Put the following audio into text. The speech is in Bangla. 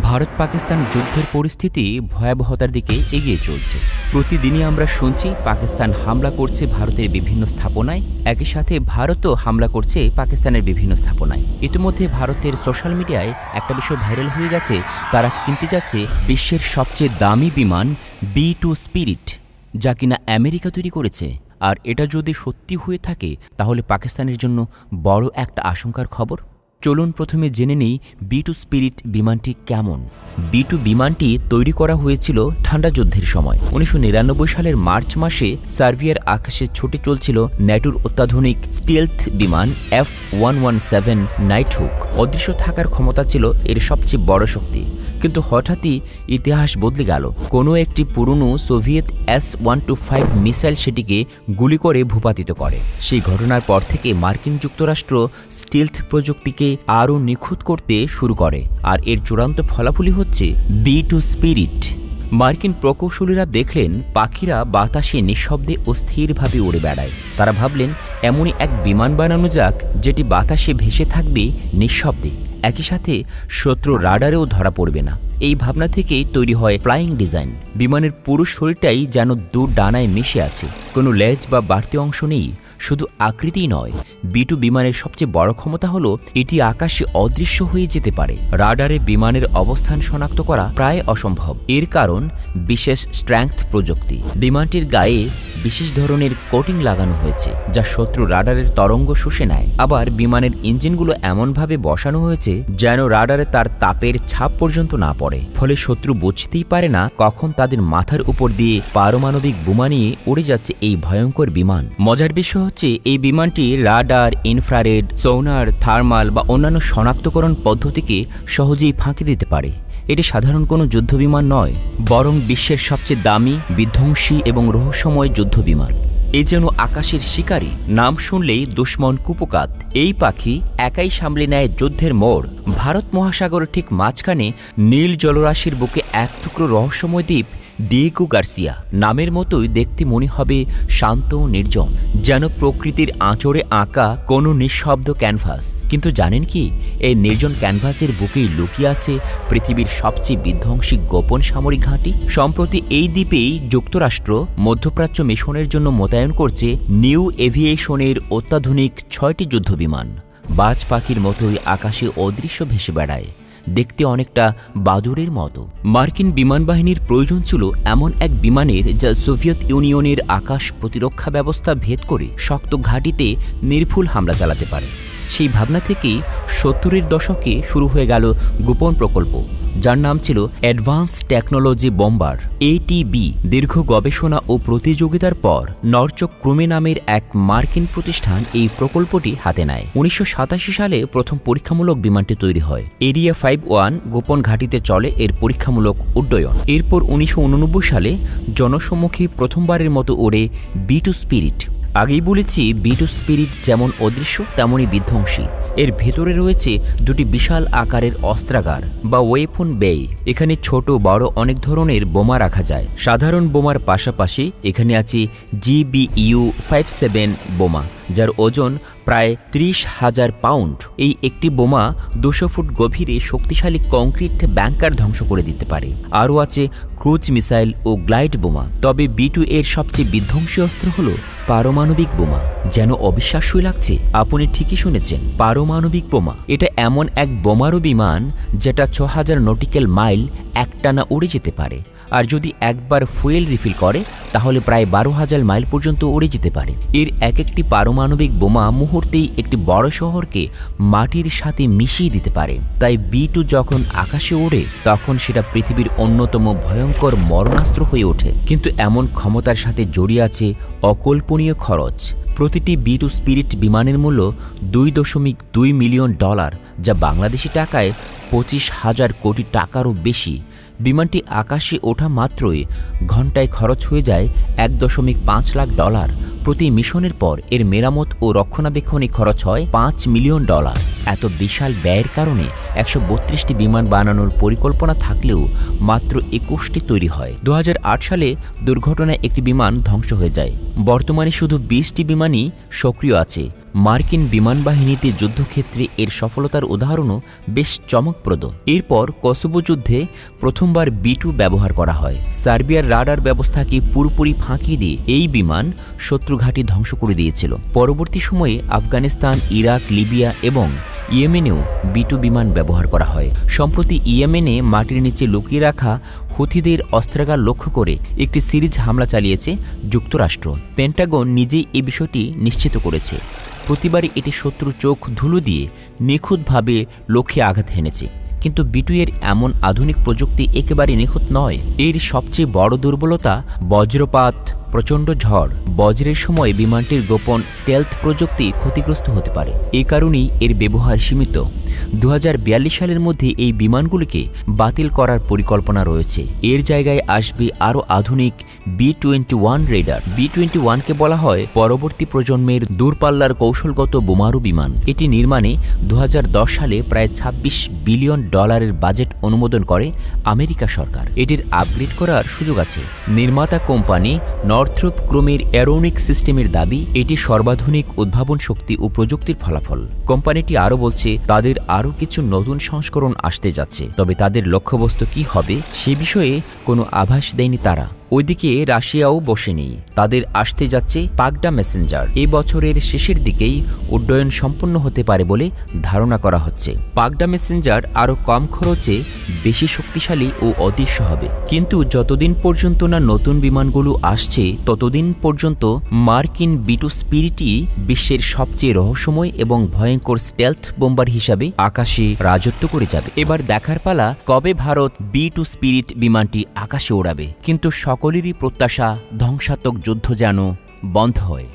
ভারত পাকিস্তান যুদ্ধের পরিস্থিতি ভয়াবহতার দিকে এগিয়ে চলছে। প্রতিদিনই আমরা শুনছি পাকিস্তান হামলা করছে ভারতের বিভিন্ন স্থাপনায়, একই সাথে ভারতও হামলা করছে পাকিস্তানের বিভিন্ন স্থাপনায়। ইতিমধ্যে ভারতের সোশ্যাল মিডিয়ায় একটা বিষয় ভাইরাল হয়ে গেছে, তারা কিনতে যাচ্ছে বিশ্বের সবচেয়ে দামি বিমান B-2 স্পিরিট, যা কিনা আমেরিকা তৈরি করেছে। আর এটা যদি সত্যি হয়ে থাকে তাহলে পাকিস্তানের জন্য বড় একটা আশঙ্কার খবর। চলুন প্রথমে জেনে নেই B-2 স্পিরিট বিমানটি কেমন। B-2 বিমানটি তৈরি করা হয়েছিল ঠান্ডা যুদ্ধের সময়। 1999 সালের মার্চ মাসে সার্বিয়ার আকাশে ছুটে চলছিল ন্যাটোর অত্যাধুনিক স্টিলথ বিমান F-117 নাইটহুক। অদৃশ্য থাকার ক্ষমতা ছিল এর সবচেয়ে বড় শক্তি। কিন্তু হঠাৎই ইতিহাস বদলে গেল। কোনো একটি পুরনো সোভিয়েত S-125 মিসাইল সেটিকে গুলি করে ভূপাতিত করে। সেই ঘটনার পর থেকে মার্কিন যুক্তরাষ্ট্র স্টিলথ প্রযুক্তিকে আরও নিখুঁত করতে শুরু করে, আর এর চূড়ান্ত ফলাফলই হচ্ছে B-2 স্পিরিট। মার্কিন প্রকৌশলীরা দেখলেন পাখিরা বাতাসে নিঃশব্দে ও স্থিরভাবে উড়ে বেড়ায়। তারা ভাবলেন এমনই এক বিমান বানানো যাক যেটি বাতাসে ভেসে থাকবে নিঃশব্দে, একই সাথে শত্রু রাডারেও ধরা পড়বে না। এই ভাবনা থেকেই তৈরি হয় ফ্লাইং ডিজাইন। বিমানের পুরো শরীরটাই যেন দু ডানায় মিশে আছে, কোনো লেজ বা বাড়তি অংশ নেই। শুধু আকৃতিই নয়, B-2 বিমানের সবচেয়ে বড় ক্ষমতা হলো এটি আকাশে অদৃশ্য হয়ে যেতে পারে। রাডারে বিমানের অবস্থান শনাক্ত করা প্রায় অসম্ভব। এর কারণ বিশেষ স্ট্রেংথ প্রযুক্তি। বিমানটির গায়ে বিশেষ ধরনের কোটিং লাগানো হয়েছে যা শত্রু রাডারের তরঙ্গ শুষে নেয়। আবার বিমানের ইঞ্জিনগুলো এমনভাবে বসানো হয়েছে যেন রাডারে তার তাপের ছাপ পর্যন্ত না পড়ে। ফলে শত্রু বুঝতেই পারে না কখন তাদের মাথার উপর দিয়ে পারমাণবিক বোমা নিয়ে উড়ে যাচ্ছে এই ভয়ঙ্কর বিমান। মজার বিষয় হচ্ছে এই বিমানটি রাডার, ইনফ্রারেড, সোনার, থার্মাল বা অন্যান্য শনাক্তকরণ পদ্ধতিকে সহজেই ফাঁকি দিতে পারে। এটি সাধারণ কোনো যুদ্ধবিমান নয়, বরং বিশ্বের সবচেয়ে দামি, বিধ্বংসী এবং রহস্যময় যুদ্ধবিমান। এ যেন আকাশের শিকারী, নাম শুনলেই দুশ্মন কুপোকাত। এই পাখি একাই সামলে নেয় যুদ্ধের মোড়। ভারত মহাসাগরের ঠিক মাঝখানে নীল জলরাশির বুকে এক টুকরো রহস্যময় দ্বীপ ডিয়েগো গার্সিয়া। নামের মতোই দেখতে মনে হবে শান্ত ও নির্জন, যেন প্রকৃতির আঁচড়ে আঁকা কোনো নিঃশব্দ ক্যানভাস। কিন্তু জানেন কি, এই নির্জন ক্যানভাসের বুকেই লুকিয়ে আছে পৃথিবীর সবচেয়ে বিধ্বংসী গোপন সামরিক ঘাঁটি। সম্প্রতি এই দ্বীপেই যুক্তরাষ্ট্র মধ্যপ্রাচ্য মিশনের জন্য মোতায়েন করছে নিউ এভিয়েশনের অত্যাধুনিক 6টি যুদ্ধবিমান। বাজ পাখির মতোই আকাশে অদৃশ্য ভেসে বেড়ায়, দেখতে অনেকটা বাদুড়ের মতো। মার্কিন বিমান বাহিনীর প্রয়োজন ছিল এমন এক বিমানের যা সোভিয়েত ইউনিয়নের আকাশ প্রতিরক্ষা ব্যবস্থা ভেদ করে শক্ত ঘাঁটিতে নির্ভুল হামলা চালাতে পারে। সেই ভাবনা থেকেই 70-এর দশকে শুরু হয়ে গেল গোপন প্রকল্প, যার নাম ছিল অ্যাডভান্স টেকনোলজি বম্বার ATB। দীর্ঘ গবেষণা ও প্রতিযোগিতার পর নরচক ক্রুমে নামের এক মার্কিন প্রতিষ্ঠান এই প্রকল্পটি হাতে নেয়। 1987 সালে প্রথম পরীক্ষামূলক বিমানটি তৈরি হয়। এরিয়া 51 গোপন ঘাঁটিতে চলে এর পরীক্ষামূলক উড্ডয়ন। এরপর 1989 সালে জনসম্মুখে প্রথমবারের মতো ওড়ে B-2 স্পিরিট। আগেই বলেছি, B-2 স্পিরিট যেমন অদৃশ্য তেমনই বিধ্বংসী। এর ভেতরে রয়েছে দুটি বিশাল আকারের অস্ত্রাগার বা ওয়েপন বে। এখানে ছোট বড় অনেক ধরনের বোমা রাখা যায়। সাধারণ বোমার পাশাপাশি এখানে আছে GBU-57 বোমা, যার ওজন প্রায় 30,000 পাউন্ড। এই একটি বোমা 200 ফুট গভীরে শক্তিশালী কংক্রিট ব্যাংকার ধ্বংস করে দিতে পারে। আরও আছে ক্রুজ মিসাইল ও গ্লাইড বোমা। তবে B-2 এর সবচেয়ে বিধ্বংসী অস্ত্র হল পারমাণবিক বোমা। যেন অবিশ্বাস্যই লাগছে, আপনি ঠিকই শুনেছেন, পারমাণবিক বোমা। এটা এমন এক বোমারু বিমান যেটা 6000 নটিক্যাল মাইল একটানা উড়ে যেতে পারে, আর যদি একবার ফুয়েল রিফিল করে তাহলে প্রায় 12,000 মাইল পর্যন্ত উড়ে যেতে পারে। এর এক একটি পারমাণবিক বোমা মুহূর্তেই একটি বড় শহরকে মাটির সাথে মিশিয়ে দিতে পারে। তাই B-2 যখন আকাশে ওড়ে তখন সেটা পৃথিবীর অন্যতম ভয়ঙ্কর মরণাস্ত্র হয়ে ওঠে। কিন্তু এমন ক্ষমতার সাথে জড়িয়ে আছে অকল্পনীয় খরচ। প্রতিটি B-2 স্পিরিট বিমানের মূল্য $2.2 মিলিয়ন, যা বাংলাদেশি টাকায় 25,000 কোটি টাকারও বেশি। বিমানটি আকাশে ওঠা মাত্রই ঘন্টায় খরচ হয়ে যায় $1.5 লাখ। প্রতি মিশনের পর এর মেরামত ও রক্ষণাবেক্ষণে খরচ হয় $5 মিলিয়ন। এত বিশাল ব্যয়ের কারণে 132টি বিমান বানানোর পরিকল্পনা থাকলেও মাত্র 21টি তৈরি হয়। 2008 সালে দুর্ঘটনায় একটি বিমান ধ্বংস হয়ে যায়। বর্তমানে শুধু 20টি বিমানই সক্রিয় আছে। মার্কিন বিমান বাহিনীতে যুদ্ধক্ষেত্রে এর সফলতার উদাহরণও বেশ চমকপ্রদ। এরপর কসোভো যুদ্ধে প্রথমবার B-2 ব্যবহার করা হয়। সার্বিয়ার রাডার ব্যবস্থাকে পুরোপুরি ফাঁকি দিয়ে এই বিমান শত্রু ঘাঁটি ধ্বংস করে দিয়েছিল। পরবর্তী সময়ে আফগানিস্তান, ইরাক, লিবিয়া এবং ইয়েমেনেও B-2 বিমান ব্যবহার করা হয়। সম্প্রতি ইয়েমেনে মাটির নিচে লুকিয়ে রাখা হুথিদের অস্ত্রাগার লক্ষ্য করে একটি সিরিজ হামলা চালিয়েছে যুক্তরাষ্ট্র। পেন্টাগন নিজেই এই বিষয়টি নিশ্চিত করেছে। প্রতিবারই এটি শত্রুর চোখ ধুলো দিয়ে নিখুঁতভাবে লক্ষ্যে আঘাত হেনেছে। কিন্তু B-2 এর এমন আধুনিক প্রযুক্তি একেবারে নিখুঁত নয়। এর সবচেয়ে বড় দুর্বলতা বজ্রপাত, প্রচণ্ড ঝড়। বজ্রের সময় বিমানটির গোপন স্টেলথ প্রযুক্তি ক্ষতিগ্রস্ত হতে পারে। এ কারণেই এর ব্যবহার সীমিত। 2042 সালের মধ্যে এই বিমানগুলিকে বাতিল করার পরিকল্পনা রয়েছে। এর জায়গায় আসবে আরও আধুনিক B-21 রেডার। B-21কে বলা হয় পরবর্তী প্রজন্মের দূরপাল্লার কৌশলগত বোমারু বিমান। এটি নির্মাণে 2010 সালে প্রায় $26 বিলিয়ন বাজেট অনুমোদন করে আমেরিকা সরকার। এটির আপগ্রেড করার সুযোগ আছে। নির্মাতা কোম্পানি নর্থ্রপ গ্রুমের অ্যারোনিক সিস্টেমের দাবি এটি সর্বাধুনিক উদ্ভাবন শক্তি ও প্রযুক্তির ফলাফল। কোম্পানিটি আরও বলছে তাদের আরও কিছু নতুন সংস্করণ আসতে যাচ্ছে, তবে তাদের লক্ষ্যবস্তু কী হবে সে বিষয়ে কোনো আভাস দেয়নি তারা। ওইদিকে রাশিয়াও বসে নেই। তাদের আসতে যাচ্ছে পাগডা মেসেঞ্জার। এই বছরের শেষের দিকেই উড্ডয়ন সম্পন্ন হতে পারে বলে ধারণা করা হচ্ছে। পাগডা মেসেঞ্জার আরও কম খরচে বেশি শক্তিশালী ও অদৃশ্য হবে। কিন্তু যতদিন পর্যন্ত না নতুন বিমানগুলো আসছে ততদিন পর্যন্ত মার্কিন B-2 স্পিরিটই বিশ্বের সবচেয়ে রহস্যময় এবং ভয়ঙ্কর স্টেলথ বোম্বার হিসাবে আকাশে রাজত্ব করে যাবে। এবার দেখার পালা কবে ভারত B-2 স্পিরিট বিমানটি আকাশে ওড়াবে। কিন্তু সকলেরই প্রত্যাশা ধ্বংসাত্মক যুদ্ধ যেন বন্ধ হয়।